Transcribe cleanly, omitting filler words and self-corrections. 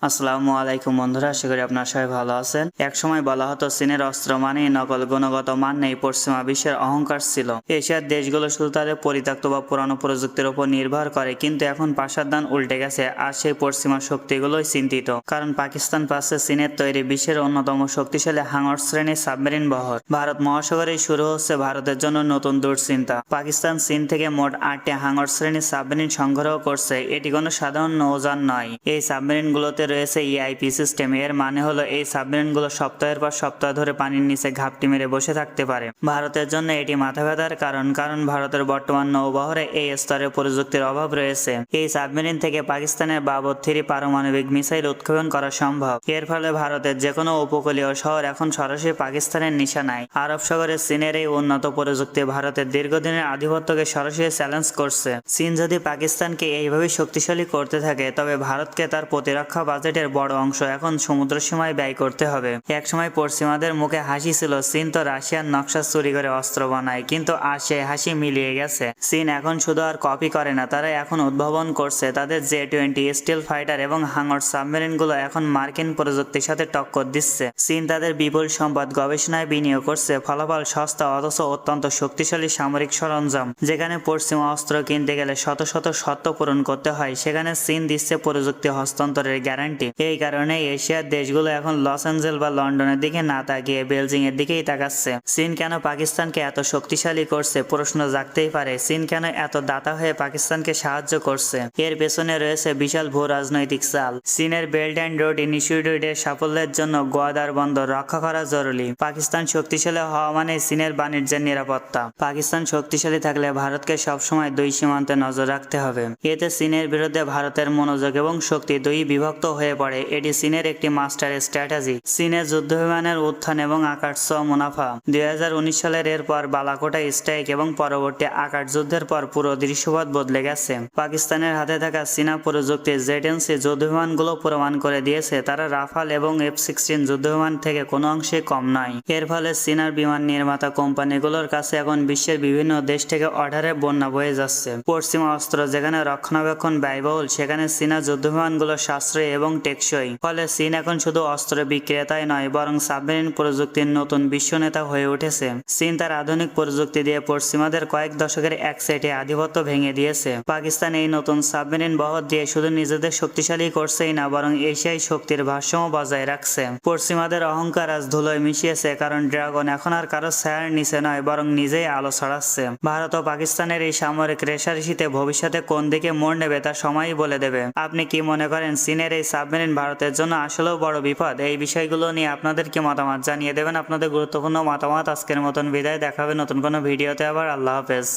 আসসালামু আলাইকুম বন্ধুরা, আশা করি আপনারা সবাই ভালো আছেন। এক সময় বলা হতো চীনের অস্ত্র মানেই নকল, গুণগত মান নেই, পশ্চিমা বিশ্বের অহংকার ছিল। এশিয়ার দেশগুলো শুধু তাদের পরিত্যক্ত বা পুরানো প্রযুক্তির উপর নির্ভর করে, কিন্তু এখন পাশার দান উল্টে গেছে। আর সেই পশ্চিমা শক্তিগুলোই চিন্তিত, কারণ পাকিস্তান পাচ্ছে চীনের তৈরি বিশ্বের অন্যতম শক্তিশালী হাঙর শ্রেণীর সাবমেরিন বহর। ভারত মহাসাগরেই শুরু হচ্ছে ভারতের জন্য নতুন দুশ্চিন্তা। পাকিস্তান চীন থেকে মোট 8টি হাঙর শ্রেণীর সাবমেরিন সংগ্রহ করছে। এটি কোনো সাধারণ নৌযান নয়। এই সাবমেরিনগুলোতে রয়েছে ইআইপি সিস্টেম। এর মানে হলো এই সাবমেরিনগুলো সপ্তাহের পর সপ্তাহ ধরে পানির নিচে ঘাপটি মেরে বসে থাকতে পারে। ভারতের জন্য এটি মাথা ব্যথার কারণ, কারণ ভারতের বর্তমান নৌবহরে এই স্তরের প্রযুক্তির অভাব রয়েছে। এই সাবমেরিন থেকে পাকিস্তানের বাবর 3 পারমাণবিক মিসাইল উৎক্ষেপণ করা সম্ভব। এর ফলে ভারতের যে কোনো উপকূলীয় শহর এখন সরাসরি পাকিস্তানের নিশানায়। আরব সাগরে চীনের এই উন্নত প্রযুক্তি ভারতের দীর্ঘদিনের আধিপত্যকে সরাসরি চ্যালেঞ্জ করছে। চীন যদি পাকিস্তানকে এইভাবে শক্তিশালী করতে থাকে, তবে ভারতকে তার প্রতিরক্ষা বাজেটের বড় অংশ এখন সমুদ্র সীমায় ব্যয় করতে হবে। একসময় পশ্চিমাদের মুখে হাসি ছিল, চীন তো রাশিয়ার নকশা চুরি করে অস্ত্র বানায়, কিন্তু আর সে হাসি মিলিয়ে গেছে। চীন এখন শুধু আর কপি করে না, তারা এখন উদ্ভাবন করছে। তাদের J-20 স্টিল ফাইটার এবং হাঙর সাবমেরিনগুলো এখন মার্কিন প্রযুক্তির সাথে টক্কর দিচ্ছে। চীন তাদের বিপুল সম্পদ গবেষণায় বিনিয়োগ করছে। ফলাফল সস্তা অথচ অত্যন্ত শক্তিশালী সামরিক সরঞ্জাম। যেখানে পশ্চিমা অস্ত্র কিনতে গেলে শত শত শর্ত পূরণ করতে হয়, সেখানে চীন দিচ্ছে প্রযুক্তি হস্তান্তরের গ্যারান্টি। এই কারণে এশিয়ার দেশগুলো এখন লস অ্যাঞ্জেলস বা লন্ডনের দিকে না তাকিয়ে বেলজিং এর দিকেই তাকাচ্ছে। চীন কেন পাকিস্তানকে এত শক্তিশালী করছে? প্রশ্ন জাগতেই পারে, চীন কেন এত দাতা হয়ে পাকিস্তানকে সাহায্য করছে? এর পেছনে রয়েছে বিশাল ভূ রাজনৈতিক চাল। চীনের বেল্ট অ্যান্ড রোড ইনিশিয়েটিভের সাফল্যের জন্য গোয়াদার বন্দর রক্ষা করা জরুরি। পাকিস্তান শক্তিশালী হওয়া মানে চীনের বাণিজ্যের নিরাপত্তা। পাকিস্তান শক্তিশালী থাকলে ভারতকে সবসময় দুই সীমান্তে নজর রাখতে হবে। এতে চীনের বিরুদ্ধে ভারতের মনোযোগ এবং শক্তি দুই বিভক্ত হয়ে পড়ে। এটি চীনের একটি মাস্টার স্ট্র্যাটেজি। চীনের যুদ্ধবিমানের উত্থান এবং আকাশ ছোঁয়া মুনাফা। 2019 সালের এরপর বালাকোটা স্ট্রাইক এবং পরবর্তী আকাশ যুদ্ধের পর পুরো দৃশ্যপট বদলে গেছে। পাকিস্তানের হাতে থাকা চীনা প্রযুক্তির Z-10C যুদ্ধবিমানগুলো প্রমাণ করে দিয়েছে তারা রাফাল এবং F-16 যুদ্ধবিমান থেকে কোনো অংশে কম নয়। এর ফলে চীনার বিমান নির্মাতা কোম্পানিগুলোর কাছে এখন বিশ্বের বিভিন্ন দেশ থেকে অর্ডারের বন্যা বয়ে যাচ্ছে। পশ্চিমা অস্ত্র যেখানে রক্ষণাবেক্ষণ ব্যয়বহুল, সেখানে চীনা যুদ্ধবিমানগুলো সাশ্রয়ী এবং টেকসই। ফলে চীন এখন শুধু অস্ত্র বিক্রেতাই নয়, বরং সাবমেরিন প্রযুক্তির নতুন বিশ্বনেতা হয়ে উঠেছে। চীন তার আধুনিক প্রযুক্তি দিয়ে পশ্চিমাদের কয়েক দশকের এক সেটে আধিপত্য ভেঙে দিয়েছে। পাকিস্তান এই নতুন সাবমেরিন বহর দিয়ে শুধু নিজেদের শক্তিশালী করছেই না, বরং এশিয়ায় শক্তির ভারসাম্য বজায় রাখছে। পশ্চিমাদের অহংকার আজ ধুলোয় মিশিয়েছে, কারণ ড্রাগন এখন আর কারো ছায়ার নিচে নয়, বরং নিজেই আলো ছড়াচ্ছে। ভারত ও পাকিস্তানের এই সামরিক রেষারেষিতে ভবিষ্যতে কোন দিকে মোড় নেবে তা সময়ই বলে দেবে। আপনি কি মনে করেন চীনের এই সাবমেরিন ভারতের জন্য আসলেও বড় বিপদ? এই বিষয়গুলো নিয়ে আপনাদের কি মতামত জানিয়ে দেবেন আপনাদের গুরুত্বপূর্ণ মতামত। আজকের মতন বিদায়, দেখা হবে নতুন কোনো ভিডিওতে আবার। আল্লাহ হাফেজ।